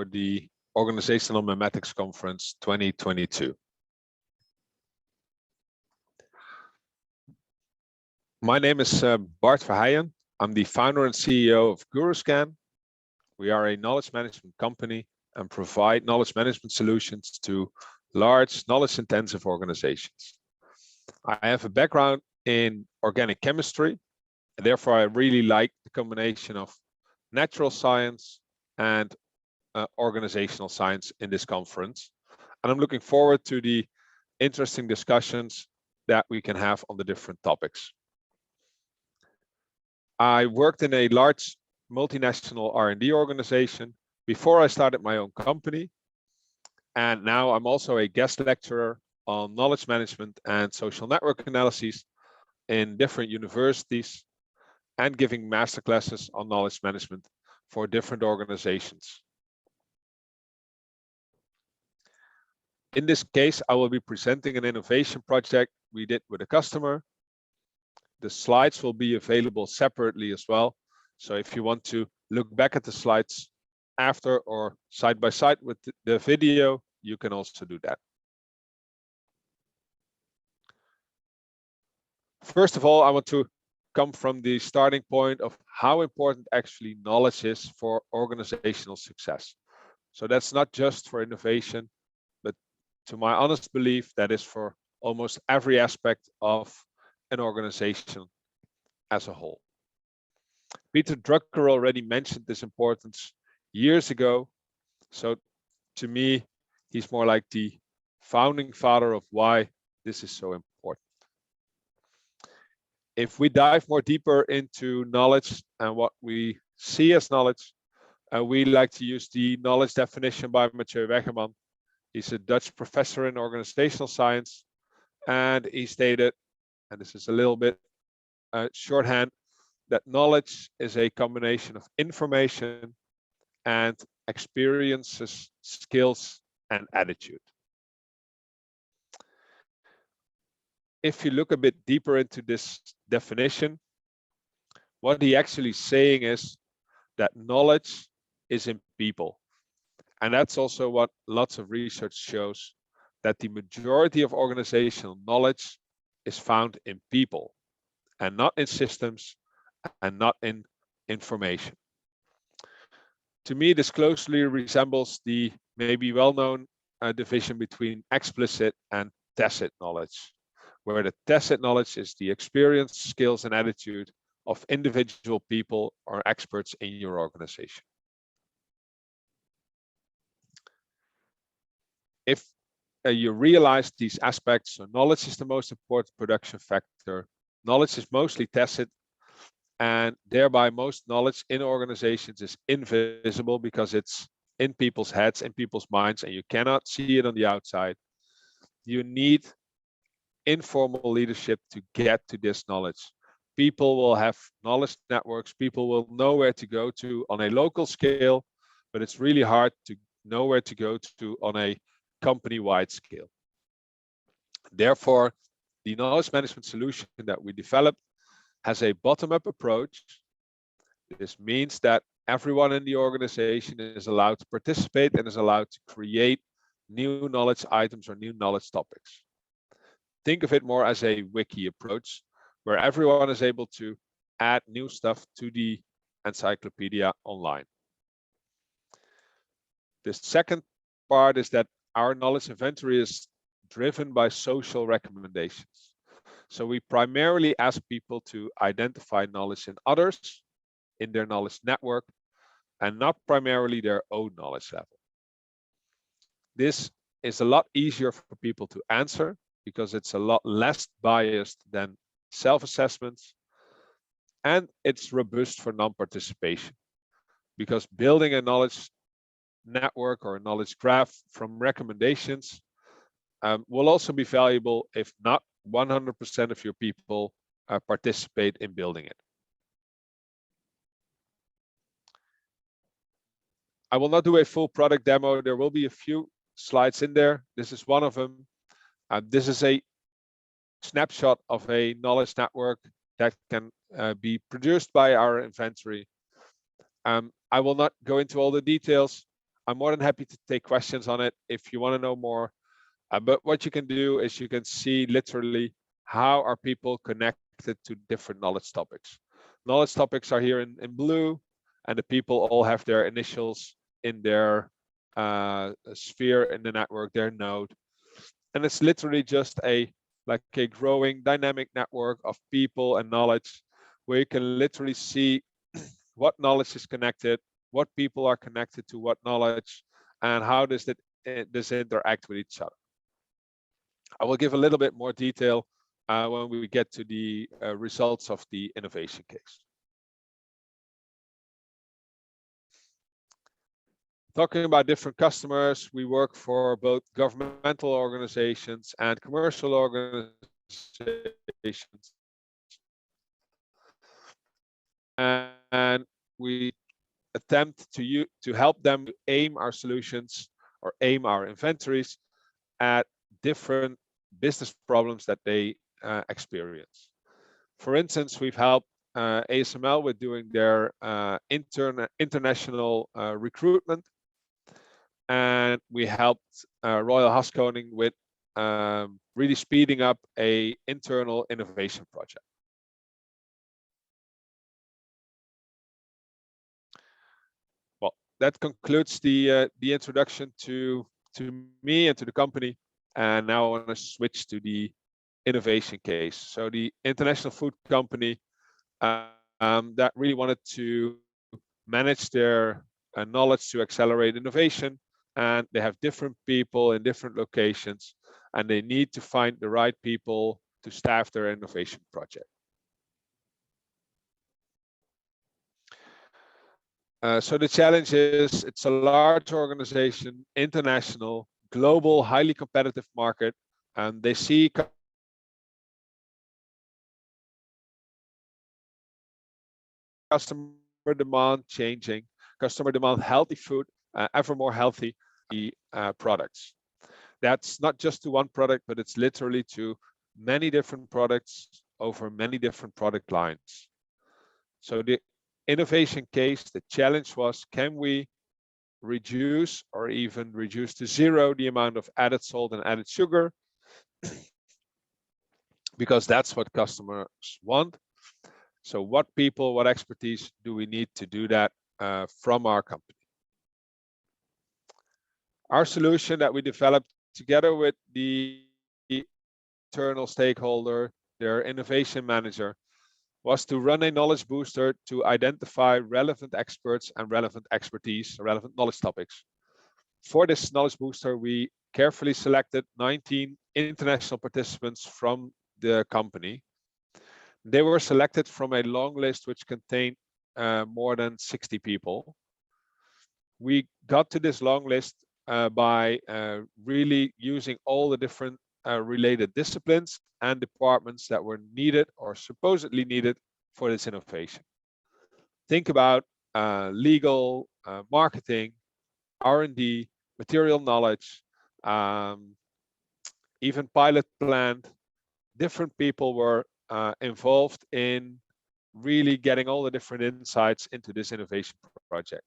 for the Organizational Memetics Conference 2022. My name is Bart Verheijen. I'm the founder and CEO of GuruScan. We are a knowledge management company and provide knowledge management solutions to large knowledge-intensive organizations. I have a background in organic chemistry, and therefore I really like the combination of natural science and organizational science in this conference. And I'm looking forward to the interesting discussions that we can have on the different topics. I worked in a large multinational R&D organization before I started my own company. And now I'm also a guest lecturer on knowledge management and social network analysis in different universities and giving masterclasses on knowledge management for different organizations. In this case, I will be presenting an innovation project we did with a customer. The slides will be available separately as well. So if you want to look back at the slides after or side by side with the video, you can also do that. First of all, I want to come from the starting point of how important actually knowledge is for organizational success. So that's not just for innovation, but to my honest belief, that is for almost every aspect of an organization as a whole. Peter Drucker already mentioned this importance years ago. So to me, he's more like the founding father of why this is so important. If we dive more deeper into knowledge and what we see as knowledge, we like to use the knowledge definition by Mathieu Wegeman. He's a Dutch professor in organizational science, and he stated, and this is a little bit shorthand, that knowledge is a combination of information and experiences, skills, and attitude. If you look a bit deeper into this definition, what he actually saying is that knowledge is in people. And that's also what lots of research shows, that the majority of organizational knowledge is found in people and not in systems and not in information. To me, this closely resembles the maybe well-known division between explicit and tacit knowledge, where the tacit knowledge is the experience, skills, and attitude of individual people or experts in your organization. If you realize these aspects, so knowledge is the most important production factor. Knowledge is mostly tacit, and thereby most knowledge in organizations is invisible because it's in people's heads, in people's minds, and you cannot see it on the outside. You need informal leadership to get to this knowledge. People will have knowledge networks, people will know where to go to on a local scale, but it's really hard to know where to go to on a company-wide scale. Therefore, the knowledge management solution that we developed has a bottom-up approach. This means that everyone in the organization is allowed to participate and is allowed to create new knowledge items or new knowledge topics. Think of it more as a wiki approach, where everyone is able to add new stuff to the encyclopedia online. The second part is that our knowledge inventory is driven by social recommendations. So we primarily ask people to identify knowledge in others, in their knowledge network, and not primarily their own knowledge level. This is a lot easier for people to answer because it's a lot less biased than self-assessments, and it's robust for non-participation, because building a knowledge network or a knowledge graph from recommendations will also be valuable if not 100% of your people participate in building it. I will not do a full product demo. There will be a few slides in there. This is one of them. This is a snapshot of a knowledge network that can be produced by our inventory. I will not go into all the details. I'm more than happy to take questions on it if you want to know more. But what you can do is you can see literally how are people connected to different knowledge topics. Knowledge topics are here in blue, and the people all have their initials in their sphere in the network, their node. And it's literally just like a growing dynamic network of people and knowledge, where you can literally see what knowledge is connected, what people are connected to what knowledge, and how does this interact with each other. I will give a little bit more detail when we get to the results of the innovation case. Talking about different customers, we work for both governmental organizations and commercial organizations. And we attempt to help them aim our solutions or aim our inventories at different business problems that they experience. For instance, we've helped ASML with doing their international recruitment, and we helped Royal Haskoning with really speeding up a internal innovation project. Well, that concludes the introduction to me and to the company, and now I want to switch to the innovation case. So the international food company that really wanted to manage their knowledge to accelerate innovation, and they have different people in different locations, and they need to find the right people to staff their innovation project. So the challenge is, it's a large organization, international, global, highly competitive market, and they see customer demand changing, customer demand healthy food, ever more healthy products. That's not just to one product, but it's literally to many different products over many different product lines. So the innovation case, the challenge was, can we reduce or even reduce to zero the amount of added salt and added sugar? Because that's what customers want. So what people, what expertise do we need to do that from our company? Our solution that we developed together with the internal stakeholder, their innovation manager, was to run a knowledge booster to identify relevant experts and relevant expertise, relevant knowledge topics. For this knowledge booster, we carefully selected 19 international participants from the company. They were selected from a long list which contained more than 60 people. We got to this long list by really using all the different related disciplines and departments that were needed or supposedly needed for this innovation. Think about legal, marketing, R&D, material knowledge, even pilot plant. Different people were involved in really getting all the different insights into this innovation project.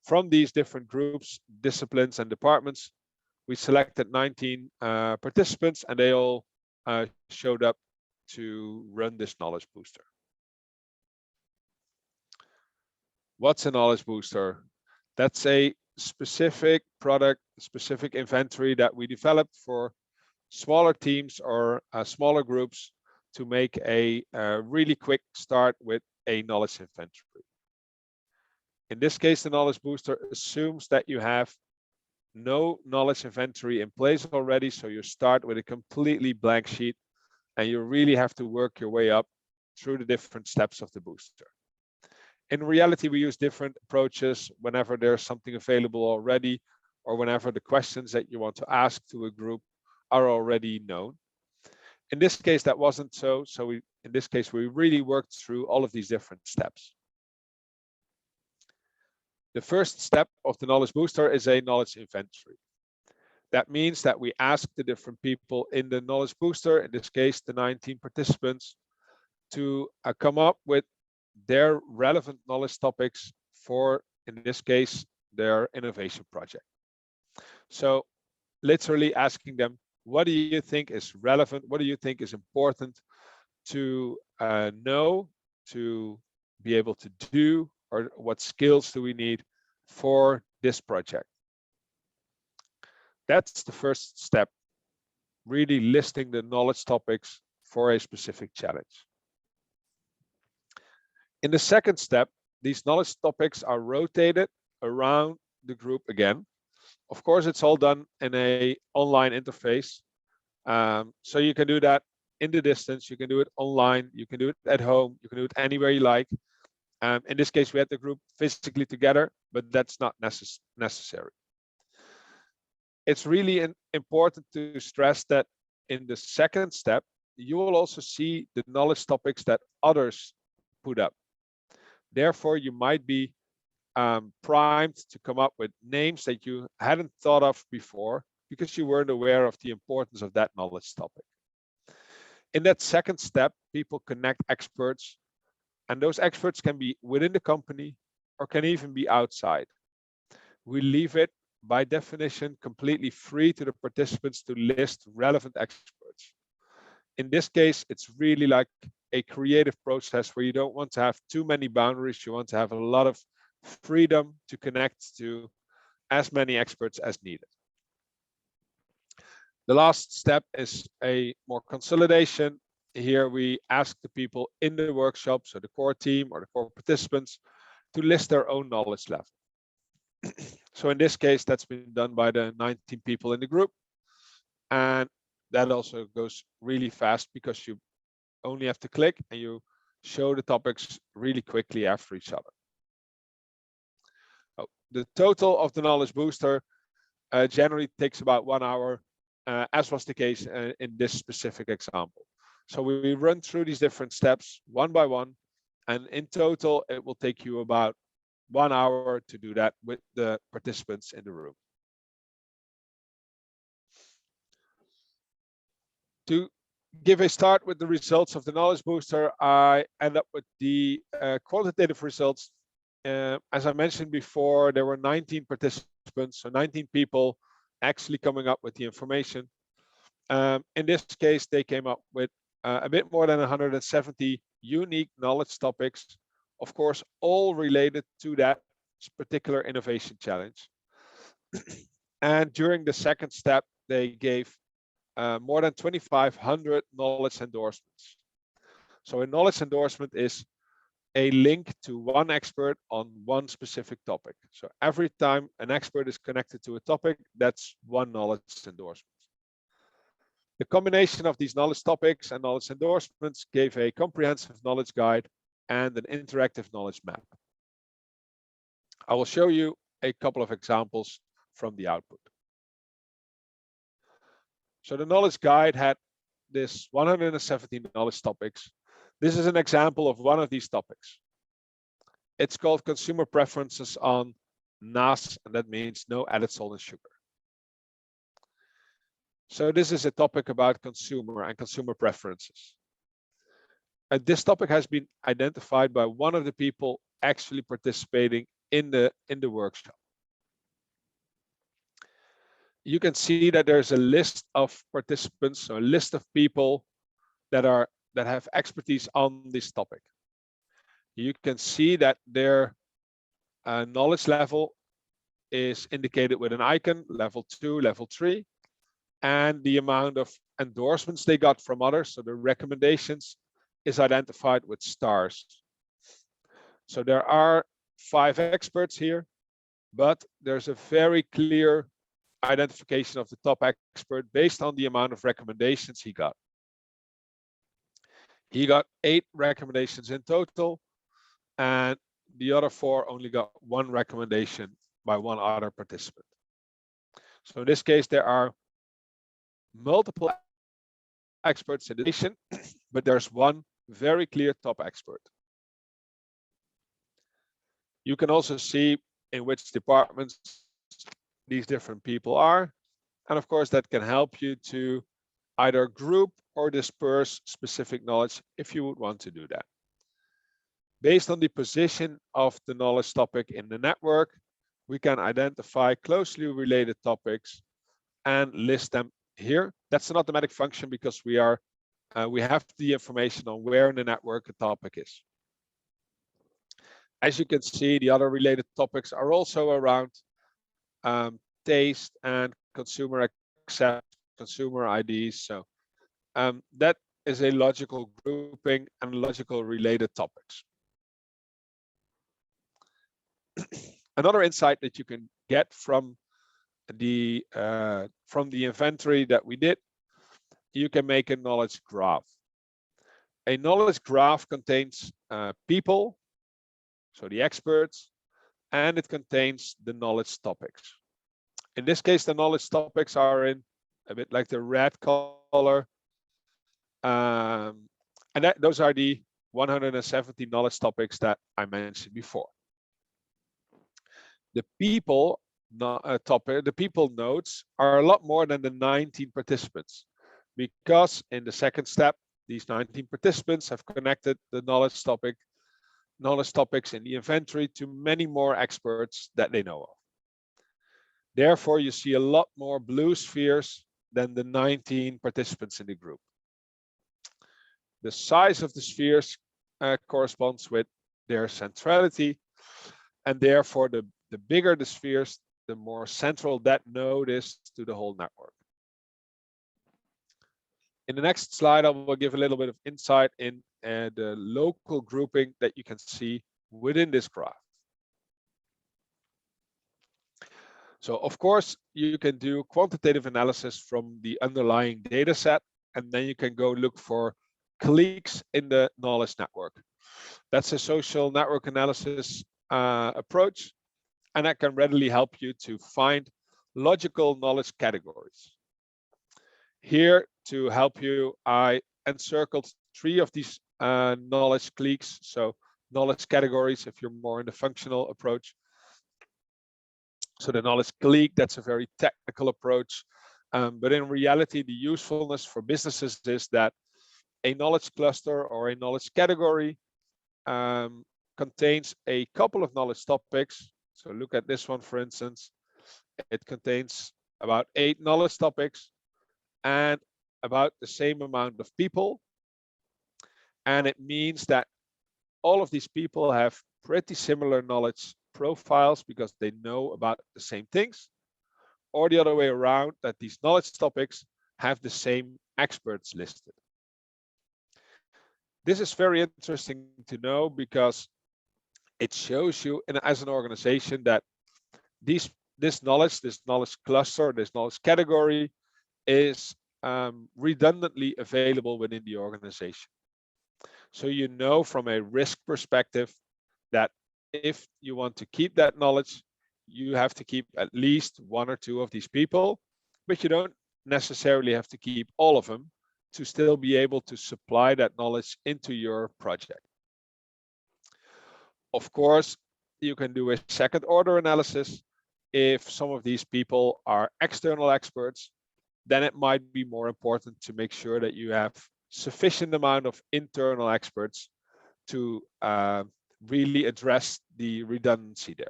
From these different groups, disciplines, and departments, we selected 19 participants, and they all showed up to run this knowledge booster. What's a knowledge booster? That's a specific product, specific inventory that we developed for smaller teams or smaller groups to make a really quick start with a knowledge inventory. In this case, the knowledge booster assumes that you have no knowledge inventory in place already, so you start with a completely blank sheet, and you really have to work your way up through the different steps of the booster. In reality, we use different approaches whenever there's something available already, or whenever the questions that you want to ask to a group are already known. In this case, that wasn't so. So in this case, we really worked through all of these different steps. The first step of the knowledge booster is a knowledge inventory. That means that we ask the different people in the knowledge booster, in this case, the 19 participants, to come up with their relevant knowledge topics for, in this case, their innovation project. So literally asking them, what do you think is relevant? What do you think is important to know, to be able to do, or what skills do we need for this project? That's the first step, really listing the knowledge topics for a specific challenge. In the second step, these knowledge topics are rotated around the group again. Of course, it's all done in an online interface. So you can do that in the distance, you can do it online, you can do it at home, you can do it anywhere you like. In this case, we had the group physically together, but that's not necessary. It's really important to stress that in the second step, you will also see the knowledge topics that others put up. Therefore, you might be primed to come up with names that you hadn't thought of before because you weren't aware of the importance of that knowledge topic. In that second step, people connect experts, and those experts can be within the company or can even be outside. We leave it by definition completely free to the participants to list relevant experts. In this case, it's really like a creative process where you don't want to have too many boundaries. You want to have a lot of freedom to connect to as many experts as needed. The last step is a more consolidation. Here we ask the people in the workshop, so the core team or the core participants, to list their own knowledge level. So in this case, that's been done by the 19 people in the group. And that also goes really fast because you only have to click and you show the topics really quickly after each other. Oh, the total of the knowledge booster generally takes about 1 hour, as was the case in this specific example. So we run through these different steps one by one, and in total, it will take you about 1 hour to do that with the participants in the room. To give a start with the results of the knowledge booster, I end up with the qualitative results. As I mentioned before, there were 19 participants, so 19 people actually coming up with the information. In this case, they came up with a bit more than 170 unique knowledge topics, of course, all related to that particular innovation challenge. And during the second step, they gave more than 2,500 knowledge endorsements. So a knowledge endorsement is a link to one expert on one specific topic. So every time an expert is connected to a topic, that's one knowledge endorsement. The combination of these knowledge topics and knowledge endorsements gave a comprehensive knowledge guide and an interactive knowledge map. I will show you a couple of examples from the output. So the knowledge guide had this 117 knowledge topics. This is an example of one of these topics. It's called consumer preferences on NAS, and that means no added salt and sugar. So this is a topic about consumer and consumer preferences. And this topic has been identified by one of the people actually participating in the workshop. You can see that there's a list of participants, so a list of people that have expertise on this topic. You can see that their knowledge level is indicated with an icon, level 2, level 3, and the amount of endorsements they got from others, so the recommendations, is identified with stars. So there are 5 experts here, but there's a very clear identification of the top expert based on the amount of recommendations he got. He got 8 recommendations in total, and the other 4 only got 1 recommendation by one other participant. So in this case, there are multiple experts in the nation, but there's one very clear top expert. You can also see in which departments these different people are. And of course, that can help you to either group or disperse specific knowledge if you would want to do that. Based on the position of the knowledge topic in the network, we can identify closely related topics and list them here. That's an automatic function because we have the information on where in the network a topic is. As you can see, the other related topics are also around taste and consumer accept, consumer IDs. So that is a logical grouping and logical related topics. Another insight that you can get from the inventory that we did, you can make a knowledge graph. A knowledge graph contains people, so the experts, and it contains the knowledge topics. In this case, the knowledge topics are in a bit like the red color. And those are the 170 knowledge topics that I mentioned before. The people the people nodes are a lot more than the 19 participants, because in the second step, these 19 participants have connected the knowledge topics in the inventory to many more experts that they know of. Therefore, you see a lot more blue spheres than the 19 participants in the group. The size of the spheres corresponds with their centrality, and therefore the bigger the spheres, the more central that node is to the whole network. In the next slide, I will give a little bit of insight in the local grouping that you can see within this graph. So of course, you can do quantitative analysis from the underlying data set, and then you can go look for cliques in the knowledge network. That's a social network analysis approach, and that can readily help you to find logical knowledge categories. Here to help you, I encircled 3 of these knowledge cliques, so knowledge categories if you're more in the functional approach. So the knowledge clique, that's a very technical approach, but in reality, the usefulness for businesses is that a knowledge cluster or a knowledge category contains a couple of knowledge topics. So look at this one, for instance. It contains about 8 knowledge topics and about the same amount of people. And it means that all of these people have pretty similar knowledge profiles because they know about the same things, or the other way around, that these knowledge topics have the same experts listed. This is very interesting to know because it shows you as an organization that this knowledge cluster, this knowledge category is redundantly available within the organization. So you know from a risk perspective that if you want to keep that knowledge, you have to keep at least 1 or 2 of these people, but you don't necessarily have to keep all of them to still be able to supply that knowledge into your project. Of course, you can do a second order analysis. If some of these people are external experts, then it might be more important to make sure that you have sufficient amount of internal experts to really address the redundancy there.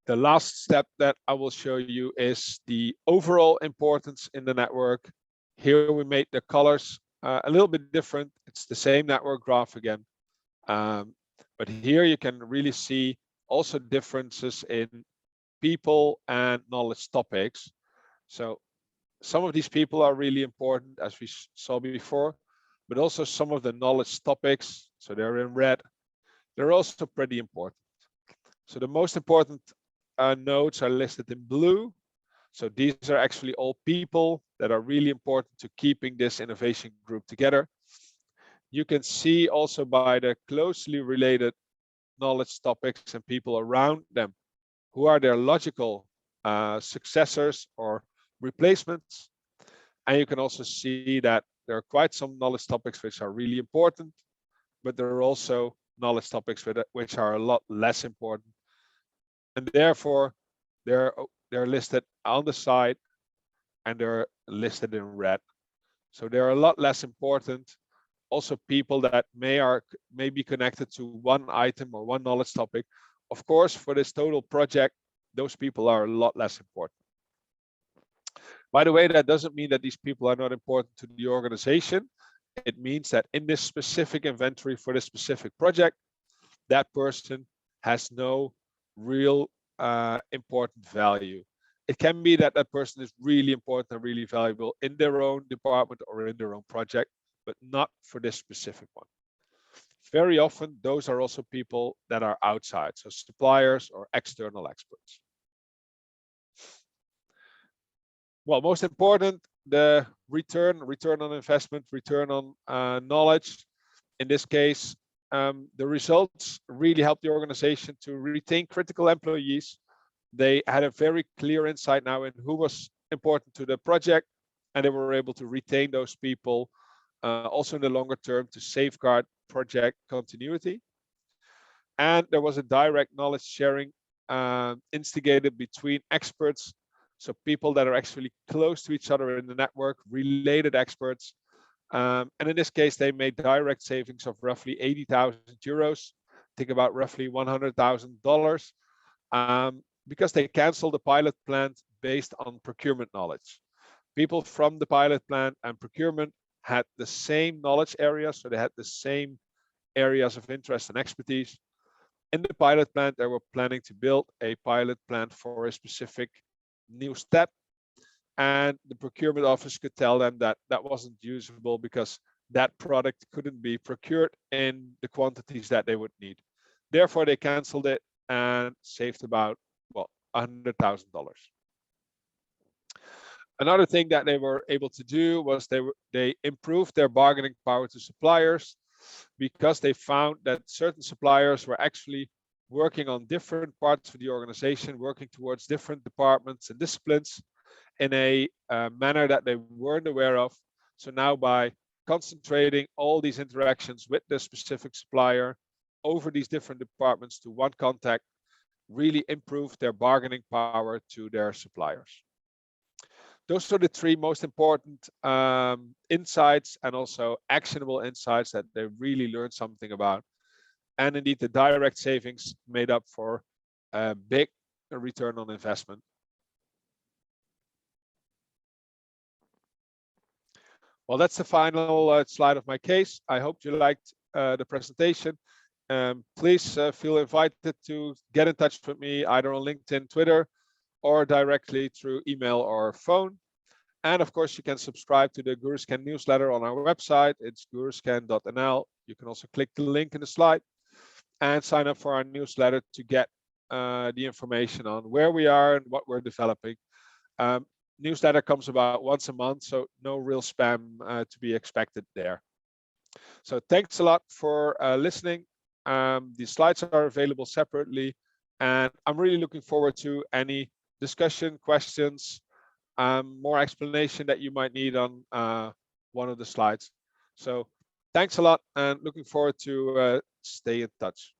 The last step that I will show you is the overall importance in the network. Here we made the colors a little bit different. It's the same network graph again. But here you can really see also differences in people and knowledge topics. So some of these people are really important, as we saw before, but also some of the knowledge topics, so they're in red, they're also pretty important. So the most important nodes are listed in blue. So these are actually all people that are really important to keeping this innovation group together. You can see also by the closely related knowledge topics and people around them, who are their logical successors or replacements. And you can also see that there are quite some knowledge topics which are really important, but there are also knowledge topics which are a lot less important. And therefore, they're listed on the side and they're listed in red. So they're a lot less important also people that may be connected to one item or one knowledge topic. Of course, for this total project, those people are a lot less important. By the way, that doesn't mean that these people are not important to the organization. It means that in this specific inventory for this specific project, that person has no real important value. It can be that that person is really important and really valuable in their own department or in their own project, but not for this specific one. Very often, those are also people that are outside, so suppliers or external experts. Well, most important, the return on investment, return on knowledge. In this case, the results really helped the organization to retain critical employees. They had a very clear insight now in who was important to the project, and they were able to retain those people also in the longer term to safeguard project continuity. And there was a direct knowledge sharing instigated between experts, so people that are actually close to each other in the network, related experts. And in this case, they made direct savings of roughly 80,000 euros. Think about roughly $100,000 because they canceled the pilot plant based on procurement knowledge. People from the pilot plant and procurement had the same knowledge areas, so they had the same areas of interest and expertise. In the pilot plant, they were planning to build a pilot plant for a specific new step, and the procurement office could tell them that that wasn't usable because that product couldn't be procured in the quantities that they would need. Therefore, they canceled it and saved about, well, $100,000. Another thing that they were able to do was they improved their bargaining power to suppliers, because they found that certain suppliers were actually working on different parts of the organization, working towards different departments and disciplines in a manner that they weren't aware of. So now, by concentrating all these interactions with the specific supplier over these different departments to one contact, really improved their bargaining power to their suppliers. Those are the three most important insights, and also actionable insights that they really learned something about. And indeed, the direct savings made up for a big return on investment. Well, that's the final slide of my case. I hope you liked the presentation. Please feel invited to get in touch with me either on LinkedIn, Twitter, or directly through email or phone. And of course, you can subscribe to the GuruScan newsletter on our website. It's guruscan.nl. You can also click the link in the slide and sign up for our newsletter to get the information on where we are and what we're developing. Newsletter comes about once a month, so no real spam to be expected there. So thanks a lot for listening. The slides are available separately, and I'm really looking forward to any discussion, questions, more explanation that you might need on one of the slides. So thanks a lot, and looking forward to stay in touch.